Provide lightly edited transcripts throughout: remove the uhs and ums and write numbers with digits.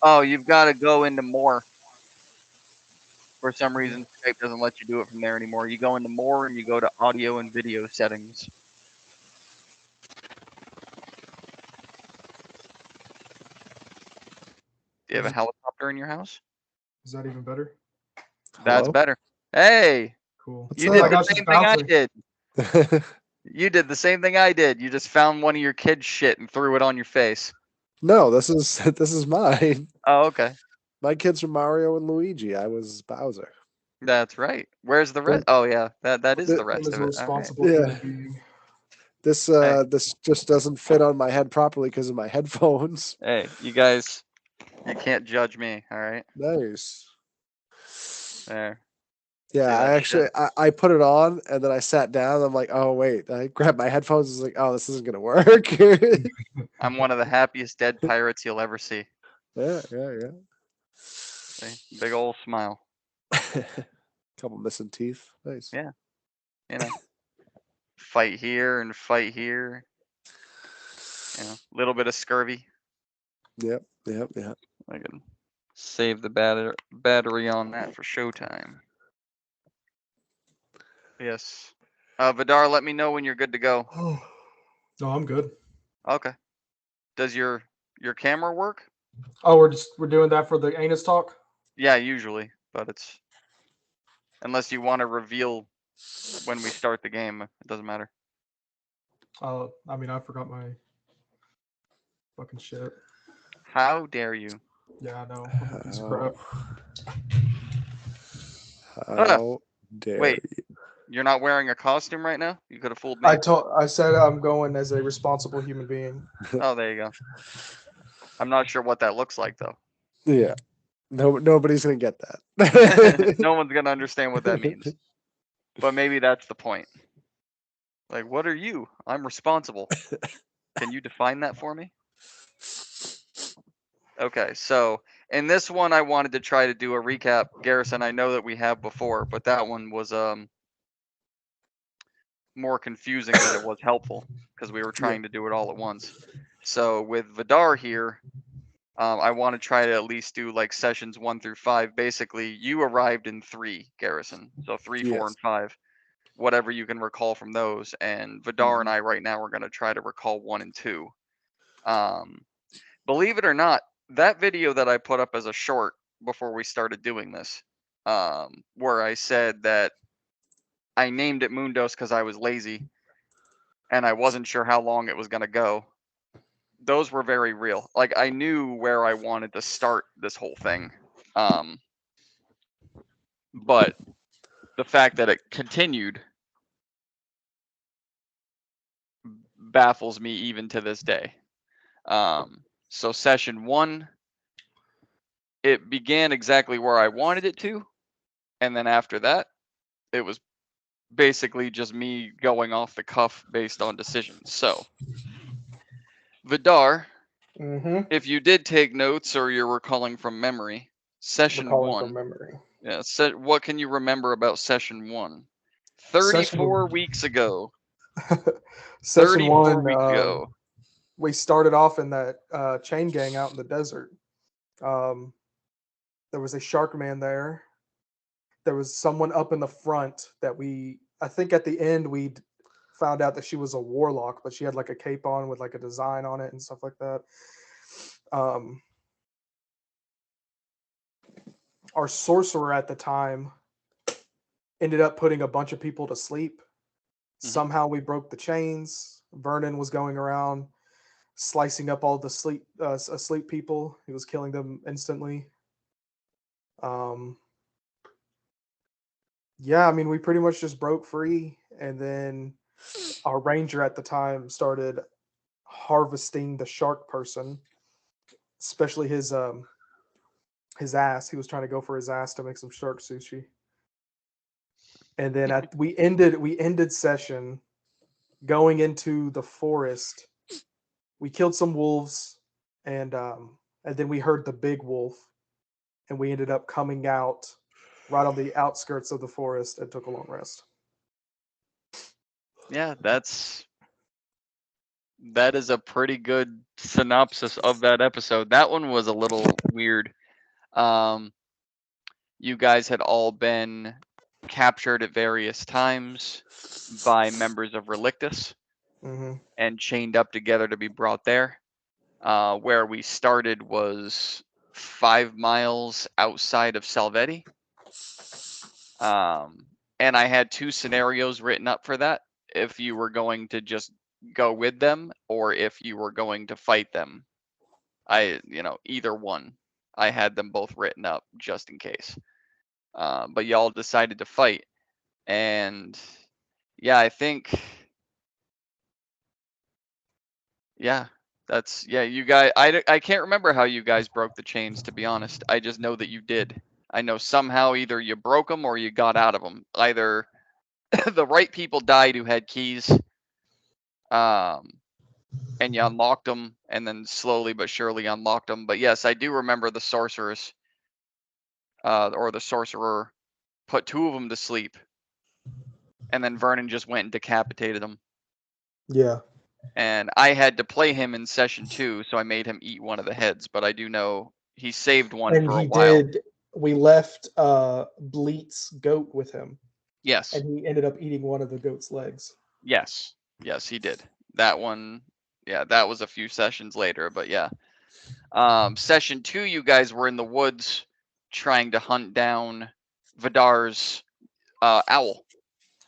Oh, you've got to go into more. For some reason, Skype doesn't let you do it from there anymore. You go into more and you go to audio and video settings. Do you have a helicopter in your house? Is that even better? That's Hello? better. Hey, Cool. What's you Oh did my up? the gosh, it's same thing I bouncing. did. You did the same thing I did. You just found one of your kids' shit and threw it on your face. No, this is mine. Oh, okay. My kids are Mario and Luigi. I was Bowser. That's right. Where's the rest? Th- Oh, yeah. That is th- the Him rest as of a it. All right. responsible Yeah. human being. Hey, This just doesn't fit on my head properly because of my headphones. hey, you guys, you can't judge me. All right. Nice. There. Yeah, See I that actually shit? I put it on and then I sat down. I'm like, oh wait. I grabbed my headphones. I was like, oh, this isn't gonna work. I'm one of the happiest dead pirates you'll ever see. Yeah. See? Big old smile. Couple missing teeth. Nice. Yeah. You know, fight here and fight here. You know, little bit of scurvy. Yep. I can save the battery on that for showtime. Yes. Vidar, let me know when you're good to go. Oh, no, I'm good. Okay. Does your camera work? Oh, we're doing that for the anus talk. Yeah, usually, but it's unless you want to reveal when we start the game, it doesn't matter. I mean, I forgot my fucking shit. How dare you? Yeah, I know. I'm a piece of crap. How dare Wait, you? you're not wearing a costume right now? You could have fooled me. I said I'm going as a responsible human being. Oh, there you go. I'm not sure what that looks like though. Yeah. Nobody's gonna get that. No one's gonna understand what that means. But maybe that's the point. Like, what are you? I'm responsible. Can you define that for me? Okay, so in this one, I wanted to try to do a recap, Garrison. I know that we have before, but that one was more confusing than it was helpful because we were trying to do it all at once. So with Vidar here, I want to try to at least do like sessions 1 through 5. Basically, you arrived in 3, Garrison. So 3, 4, Yes. and 5. Whatever you can recall from those. And Vidar and I right now are going to try to recall 1 and 2. Believe it or not, that video that I put up as a short before we started doing this, where I said that I named it Moondos because I was lazy and I wasn't sure how long it was going to go. Those were very real. Like I knew where I wanted to start this whole thing. But the fact that it continued baffles me even to this day. So session 1, it began exactly where I wanted it to, and then after that, it was basically just me going off the cuff based on decisions. So, Vidar, Mm-hmm. if you did take notes or you're recalling from memory, session Recalling 1. from memory. Yeah, what can you remember about session 1? Session 34 weeks ago. Session 34 1. weeks ago. We started off in that chain gang out in the desert. There was a shark man there. There was someone up in the front that I think at the end we found out that she was a warlock, but she had like a cape on with like a design on it and stuff like that. Our sorcerer at the time ended up putting a bunch of people to sleep. Somehow we broke the chains. Vernon was going around slicing up all the asleep people. He was killing them instantly. Yeah, I mean, we pretty much just broke free, and then our ranger at the time started harvesting the shark person, especially his ass. He was trying to go for his ass to make some shark sushi. And then we ended session going into the forest. We killed some wolves, and then we heard the big wolf, and we ended up coming out right on the outskirts of the forest and took a long rest. Yeah, that's That is a pretty good synopsis of that episode. That one was a little weird. You guys had all been captured at various times by members of Relictus Hmm. and chained up together to be brought there. Where we started was 5 miles outside of Salvetti. And I had 2 scenarios written up for that. If you were going to just go with them or if you were going to fight them. Either one. I had them both written up just in case. But y'all decided to fight. And yeah, I think, yeah, you guys, I can't remember how you guys broke the chains, to be honest. I just know that you did. I know somehow either you broke them or you got out of them. Either the right people died who had keys, and you unlocked them, and then slowly but surely unlocked them. But yes, I do remember the sorceress, or the sorcerer, put 2 of them to sleep, and then Vernon just went and decapitated them. Yeah. And I had to play him in session 2, so I made him eat one of the heads. But I do know he saved one And for a he while. did. We left Bleat's goat with him, Yes, and he ended up eating one of the goat's legs. yes, he did. That one, yeah, that was a few sessions later. But yeah, session 2, you guys were in the woods trying to hunt down Vidar's owl.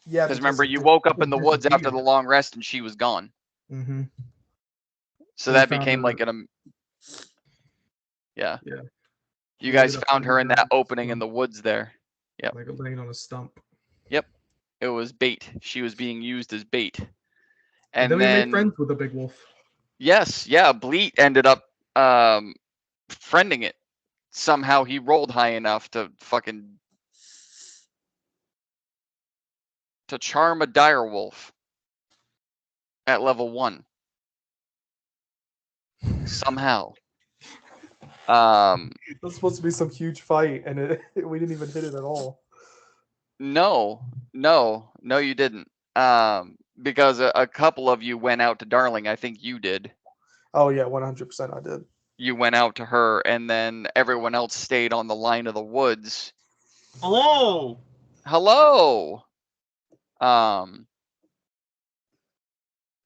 Yeah, Because remember, you it woke up in the woods after disappeared. the long rest and she was gone. Mm-hmm. So We that found became her- like yeah. Yeah. You We guys ended up found her in finding that her opening in the woods there. Yep. like laying on a stump. Yep. It was bait. She was being used as bait. And And then we made then friends with the big wolf. yes, yeah, Bleat ended up friending it. Somehow he rolled high enough to charm a dire wolf at level 1. Somehow. It was supposed to be some huge fight, and we didn't even hit it at all. No, you didn't. Because a couple of you went out to Darling. I think you did. Oh yeah, 100% I did. You went out to her, and then everyone else stayed on the line of the woods. Hello. Hello.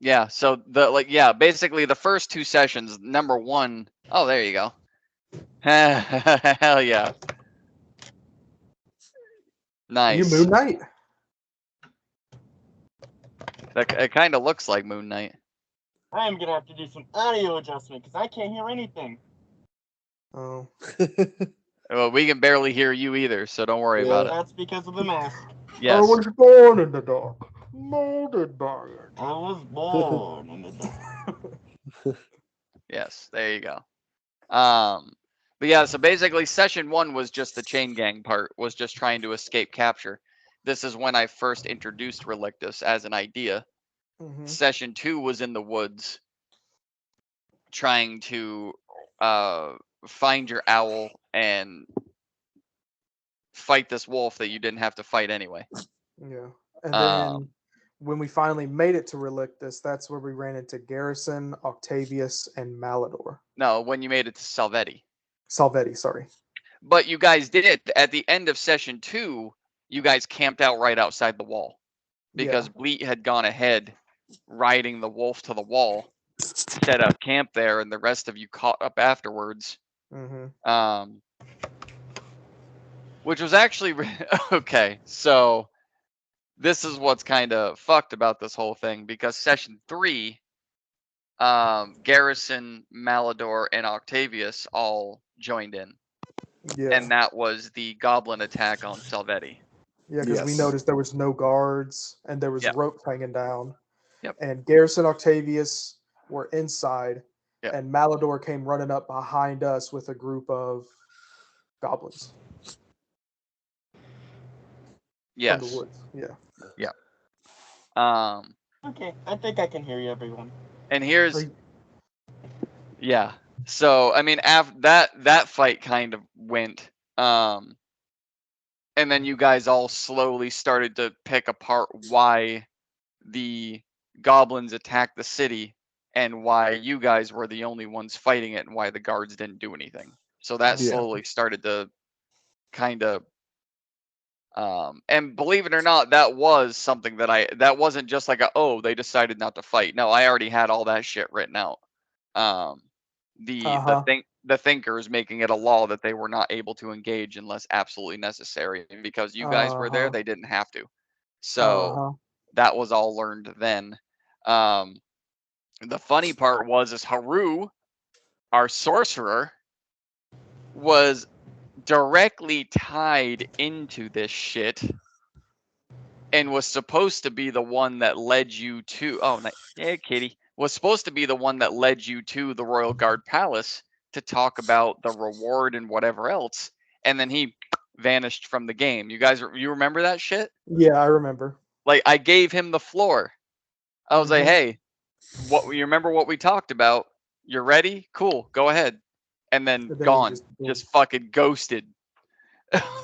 Yeah. So basically the first 2 sessions. Number 1. Oh, there you go. Hell yeah. Nice. You Moon Knight? It kind of looks like Moon Knight. I am gonna have to do some audio adjustment because I can't hear anything. Oh. Well, we can barely hear you either, so don't worry about it. That's because of the mask. Yes. I was born in the dark, molded by it. I was born in the dark. Yes, there you go. But yeah, so basically session 1 was just the chain gang part, was just trying to escape capture. This is when I first introduced Relictus as an idea. Mm-hmm. Session 2 was in the woods trying to find your owl and fight this wolf that you didn't have to fight anyway. Yeah. And then when we finally made it to Relictus, that's where we ran into Garrison, Octavius, and Malador. No, when you made it to Salvetti. Salvetti, sorry. But you guys did. At the end of session 2, you guys camped out right outside the wall. Because Bleat had gone ahead, riding the wolf to the wall, set up camp there, and the rest of you caught up afterwards. Mm-hmm. Which was actually okay. So this is what's kind of fucked about this whole thing, because session 3, Garrison, Malador, and Octavius all joined in. Yeah. And that was the goblin attack on Salvetti. Yeah, because we Yes. noticed there was no guards and there was Yep. ropes hanging down. Yep. And Garrison, Octavius were inside, Yep. and Malador came running up behind us with a group of goblins Yes. from the woods. Yeah. Okay, I think I can hear you, everyone. And here's Are you- yeah. So I mean, after that fight kind of went, and then you guys all slowly started to pick apart why the goblins attacked the city, and why you guys were the only ones fighting it and why the guards didn't do anything. So that Yeah. slowly started to kind of and believe it or not, that was something that wasn't just like they decided not to fight. No, I already had all that shit written out. The thinkers making it a law that they were not able to engage unless absolutely necessary, and because you guys were there, they didn't have to. So that was all learned then. The funny part is Haru, our sorcerer, was directly tied into this shit and was supposed to be the one that led you to kitty was supposed to be the one that led you to the Royal Guard Palace to talk about the reward and whatever else, and then he vanished from the game. You remember that shit? Yeah, I remember. Like, I gave him the floor. I was like, hey, you remember what we talked about? You're ready? Cool, go ahead. And then gone. Just fucking ghosted.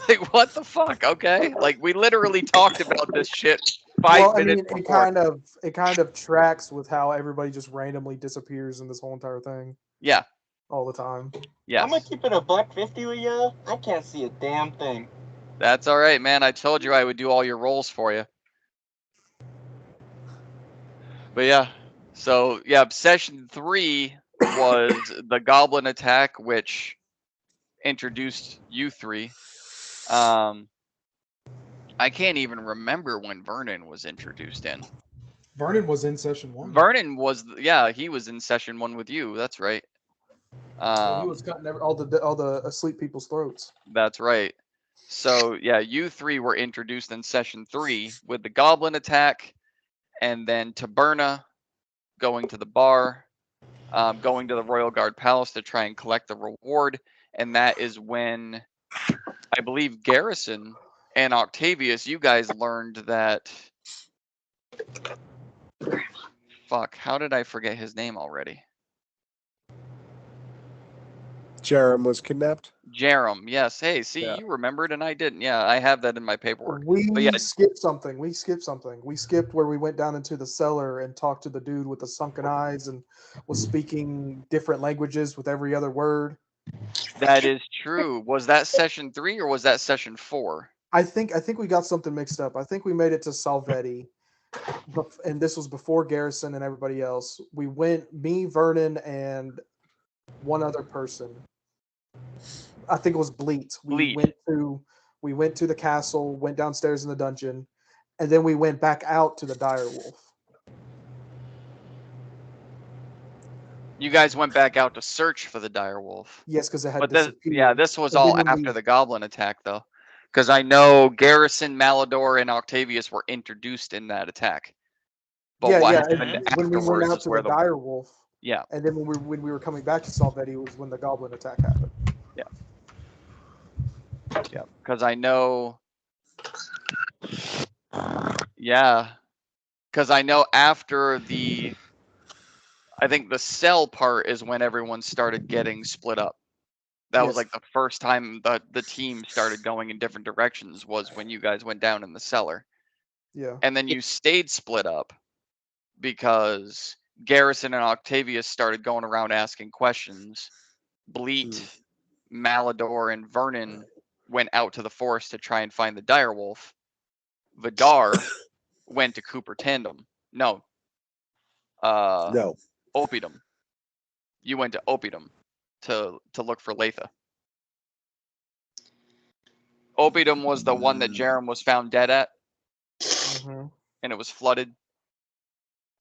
Like, what the fuck? Okay. Like, we literally talked about this shit 5 minutes before. It kind of tracks with how everybody just randomly disappears in this whole entire thing. Yeah. All the time. Yeah. I'm gonna keep it $150 with y'all. I can't see a damn thing. That's all right, man. I told you I would do all your rolls for you. But yeah. So yeah, session 3 was the goblin attack, which introduced you three. I can't even remember when Vernon was introduced in. Vernon was in session 1. Vernon was, he was in session 1 with you. That's right. He was cutting all the asleep people's throats. That's right. So yeah, you three were introduced in session 3 with the goblin attack, and then Taberna going to the bar, going to the Royal Guard Palace to try and collect the reward, and that is when I believe Garrison and Octavius, you guys learned that. Fuck, how did I forget his name already? Jerem was kidnapped. Jerem, yes. Hey, see, Yeah. you remembered and I didn't. Yeah, I have that in my paperwork. We But skipped something. We skipped where we went down into the cellar and talked to the dude with the sunken eyes and was speaking different languages with every other word. that is true. Was that session 3 or was that session 4? I think we got something mixed up. I think we made it to Salvetti, and this was before Garrison and everybody else. We went, me, Vernon, and one other person. I think it was Bleat. We went to the castle, went downstairs in the dungeon, and then we went back out to the dire wolf. You guys went back out to search for the dire wolf. Yes, because it had disappeared. Yeah, this was all after the goblin attack, though. Because I know Garrison, Malidor, and Octavius were introduced in that attack. But what happened when we went out to the dire wolf. Yeah. And then when we were coming back to Salvetti was when the goblin attack happened. Yeah. Yeah, because I know. Yeah, because I know after I think the cell part is when everyone started getting split up. That was like the first time the team started going in different directions was when you guys went down in the cellar. Yeah. And then you stayed split up because Garrison and Octavius started going around asking questions. Bleat, Malidor, and Vernon went out to the forest to try and find the dire wolf. Vidar went to Cooper Tandem. No. No. Opium. You went to Opium to look for Latha. Opium was the one that Jerem was found dead at. Mm-hmm. And it was flooded.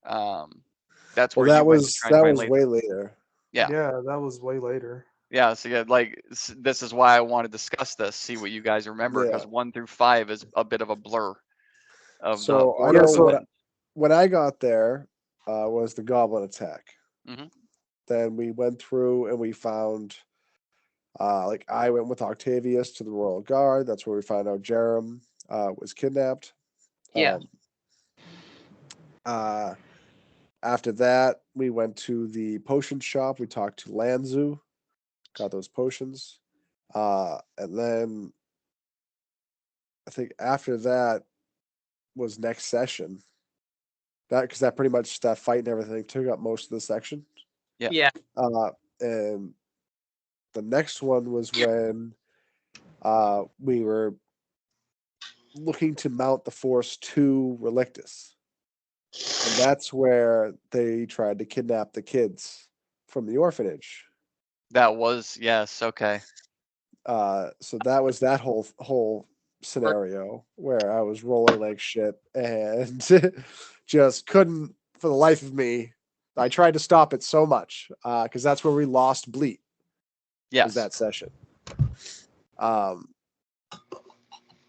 That's where that was way later. Yeah. Yeah, that was way later. Yeah, so yeah, like this is why I want to discuss this, see what you guys remember, because 1 through 5 is a bit of a blur. I know when I got there was the goblin attack. Mm-hmm. Then we went through and we found, I went with Octavius to the Royal Guard. That's where we found out Jerem was kidnapped. Yeah. After that, we went to the potion shop. We talked to Lanzu, got those potions. And then I think after that was next session. because that pretty much that fight and everything took up most of the section. Yeah. And the next one was when we were looking to mount the Force to Relictus. And that's where they tried to kidnap the kids from the orphanage. That was, yes, okay. So that was that whole scenario where I was rolling like shit and just couldn't for the life of me. I tried to stop it so much because that's where we lost Bleat. Was Yes. that session.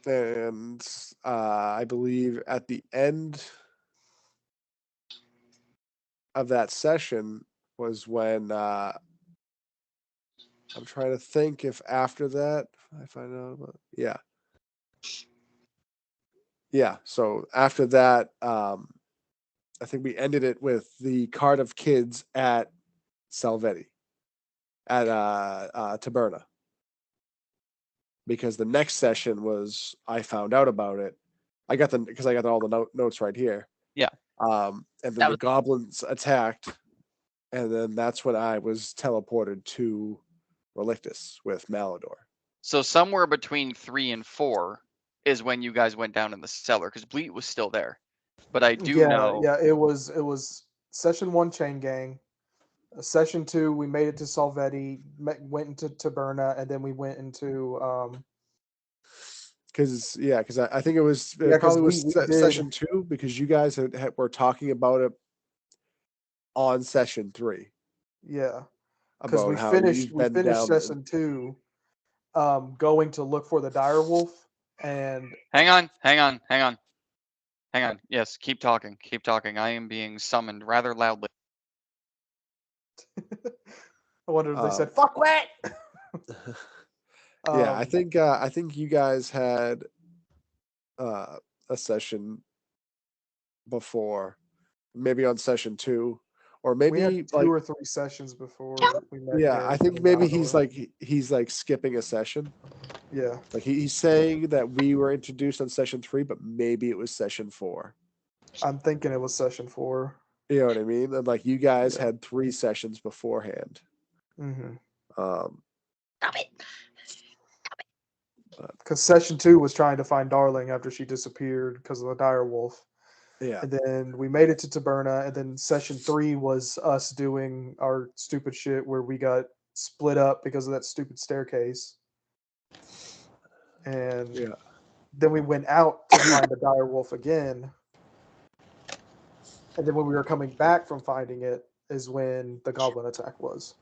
And I believe at the end of that session was when I'm trying to think if after that I find out about yeah. So after that, I think we ended it with the cart of kids at Salvetti at Taberna. Because the next session was I found out about it. I got all the notes right here. Yeah. And then the goblins attacked, and then that's when I was teleported to Relictus with Malador. So somewhere between 3 and 4 is when you guys went down in the cellar because Bleat was still there. But I do know. Yeah, it was session 1 chain gang. Session 2 we made it to Salvetti, went into Taberna, and then we went into Because I think it was Yeah, 'cause probably we was did- session 2 because you guys were talking about it on session 3 yeah, because about we how finished you've been down. session 2 going to look for the dire wolf, and Hang on. Yes, keep talking. I am being summoned rather loudly. I wonder if they said "fuck what." Yeah, I think you guys had a session before, maybe on session 2, or maybe we had like 2 or 3 sessions before we met. yeah, Garrett I think and maybe Malador. he's like skipping a session. Yeah, Like he's saying that we were introduced on session 3, but maybe it was session 4. I'm thinking it was session 4. You know what I mean? And like you guys Yeah. had 3 sessions beforehand. Mm-hmm. Stop it. Because session 2 was trying to find Darling after she disappeared because of the dire wolf. Yeah. And then we made it to Taberna, and then session 3 was us doing our stupid shit where we got split up because of that stupid staircase. And Yeah. then we went out to find the dire wolf again. And then when we were coming back from finding it is when the goblin attack was.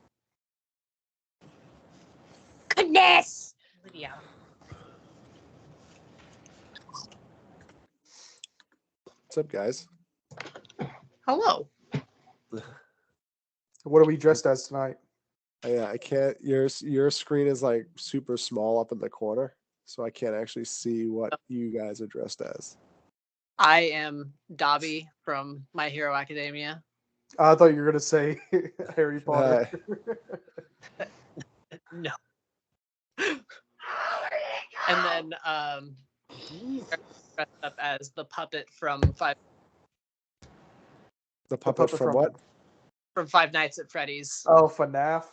Goodness. Lydia. What's up, guys? Hello. What are we dressed as tonight? Yeah, I can't. Your screen is like super small up in the corner, so I can't actually see what you guys are dressed as. I am Dobby from My Hero Academia. I thought you were going to say Harry Potter. No. And then dressed up as the puppet from Five The puppet from what? from Five Nights at Freddy's. Oh, FNAF.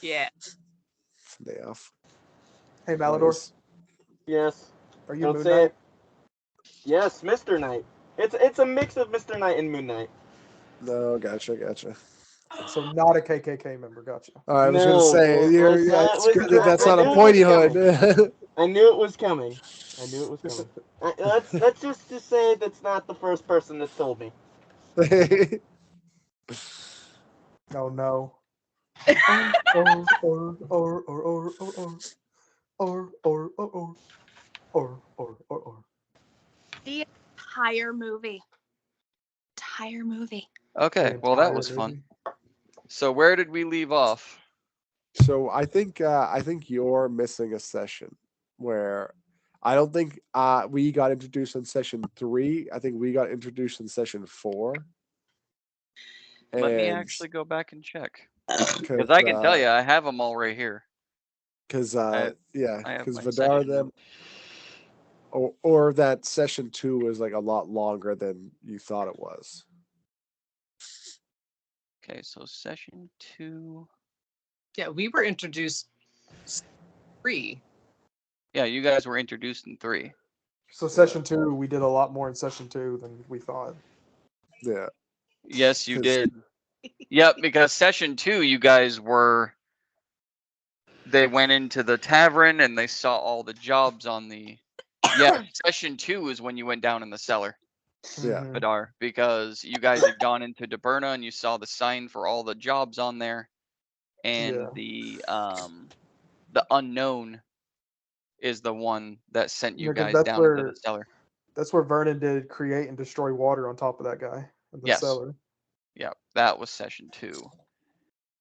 Yeah. FNAF. Hey, Malador. Nice. Yes. Are you Don't Moon say Knight? it. Yes, Mr. Knight. It's a mix of Mr. Knight and Moon Knight. No, gotcha. So not a KKK member. Gotcha. I was gonna No, say it's good that that's not a pointy hood. I knew it was coming. Let's just say that's not the first person that's told me. Oh no. Or. The entire movie. Okay, well that was fun. So where did we leave off? So I think you're missing a session where I don't think we got introduced in session 3. I think we got introduced in session 4. Let me actually go back and check. Because I can tell you, I have them all right here. Because have Vidar them, or that session 2 was like a lot longer than you thought it was. Okay, so session 2. Yeah, we were introduced 3. Yeah, you guys were introduced in 3. So session 2, we did a lot more in session 2 than we thought. Yeah. Yes, you 'Cause- did. Yep, because session 2, you guys were. They went into the tavern and they saw all the jobs on the. Yeah, session 2 is when you went down in the cellar, Yeah. Mhm. Vidar, because you guys had gone into Deberna and you saw the sign for all the jobs on there, and Yeah. the unknown is the one that sent you Yeah, 'cause guys that's down into the where cellar. that's where Vernon did create and destroy water on top of that guy in the Yes. cellar. Yep, that was session 2.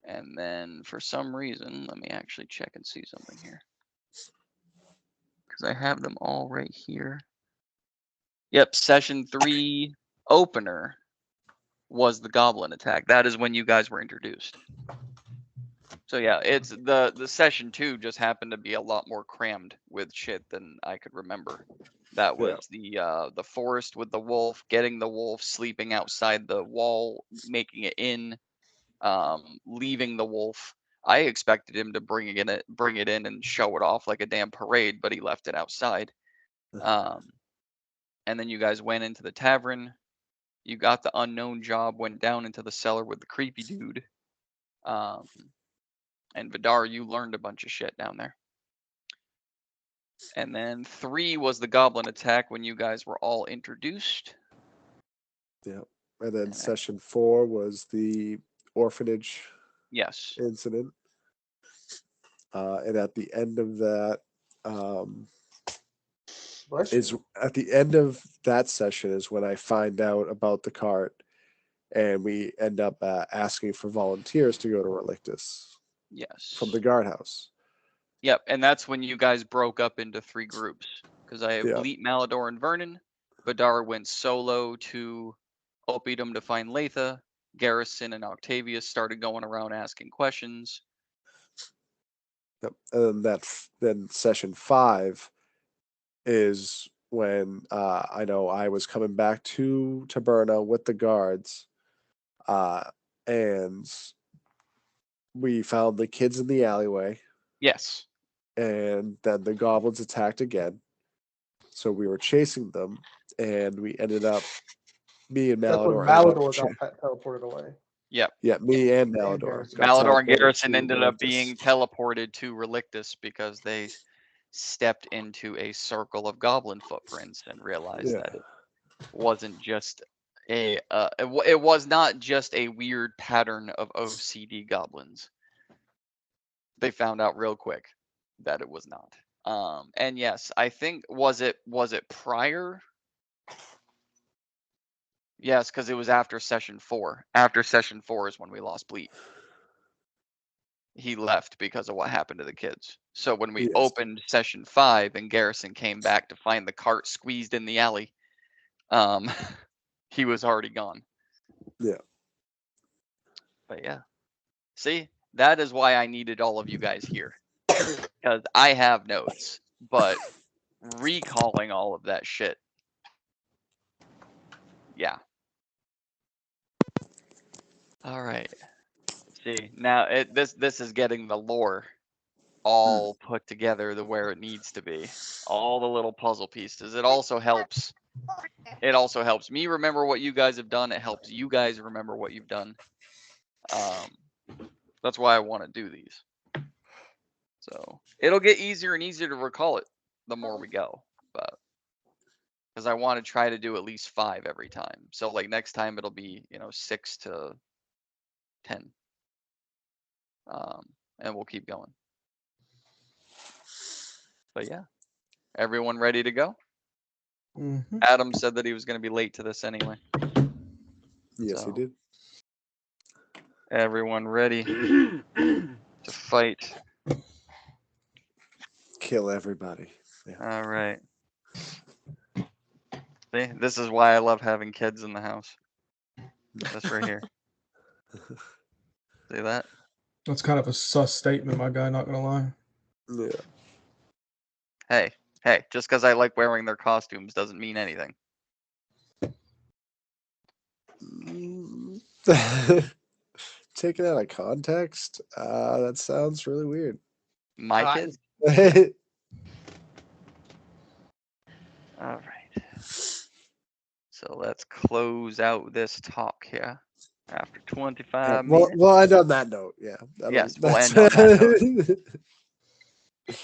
And then for some reason, let me actually check and see something here. Because I have them all right here. Yep, session 3 opener was the goblin attack. That is when you guys were introduced. So yeah, it's the session 2 just happened to be a lot more crammed with shit than I could remember. That was the forest with the wolf, getting the wolf, sleeping outside the wall, making it in, leaving the wolf. I expected him to bring it in and show it off like a damn parade, but he left it outside. And then you guys went into the tavern. You got the unknown job, went down into the cellar with the creepy dude. And Vidar, you learned a bunch of shit down there. And then 3 was the goblin attack when you guys were all introduced. Yeah. And then And session 4 was the orphanage yes. incident. And at the end of that, Bless is you. at the end of that session is when I find out about the cart, and we end up asking for volunteers to go to Relictus Yes. from the guardhouse. Yep, and that's when you guys broke up into 3 groups. Because I have Yeah. Bleat, Malador, and Vernon. Vidar went solo to Opium to find Latha. Garrison and Octavius started going around asking questions. Yep. And then session 5 is when I know I was coming back to Taberna with the guards, and we found the kids in the alleyway, Yes. and then the goblins attacked again. So we were chasing them, and we ended up, me and That's when Malador ended up Malador got teleported away. Yep. yeah, me and Malador Garrison. got Malador and teleported Garrison to ended up Relictus. being teleported to Relictus because they stepped into a circle of goblin footprints and realized Yeah. that it wasn't just it was not just a weird pattern of OCD goblins. They found out real quick that it was not. And yes, I think was it prior? Yes, because it was after session 4. After session 4 is when we lost Bleat. He left because of what happened to the kids. So when we Yes. opened session 5 and Garrison came back to find the cart squeezed in the alley, he was already gone. Yeah. But yeah, see, that is why I needed all of you guys here, because I have notes, but recalling all of that shit, yeah. All right. See, now this is getting the lore all put together the where it needs to be. All the little puzzle pieces. It also helps. It also helps me remember what you guys have done. It helps you guys remember what you've done. That's why I want to do these. So it'll get easier and easier to recall it the more we go, but because I want to try to do at least 5 every time. So like next time it'll be 6 to 10, and we'll keep going. But yeah, everyone ready to go? Mm-hmm. Adam said that he was going to be late to this anyway. Yes, he So, did. everyone ready to fight? Kill everybody. Yeah. All right. See, this is why I love having kids in the house. This right here. See that? That's kind of a sus statement, my guy, not gonna lie. Yeah. Hey, just because I like wearing their costumes doesn't mean anything. taken out of context, that sounds really weird. My I- kids. All right. So let's close out this talk here. After 25 minutes. Well, end on that note. Yeah. Yes, we'll end on that note.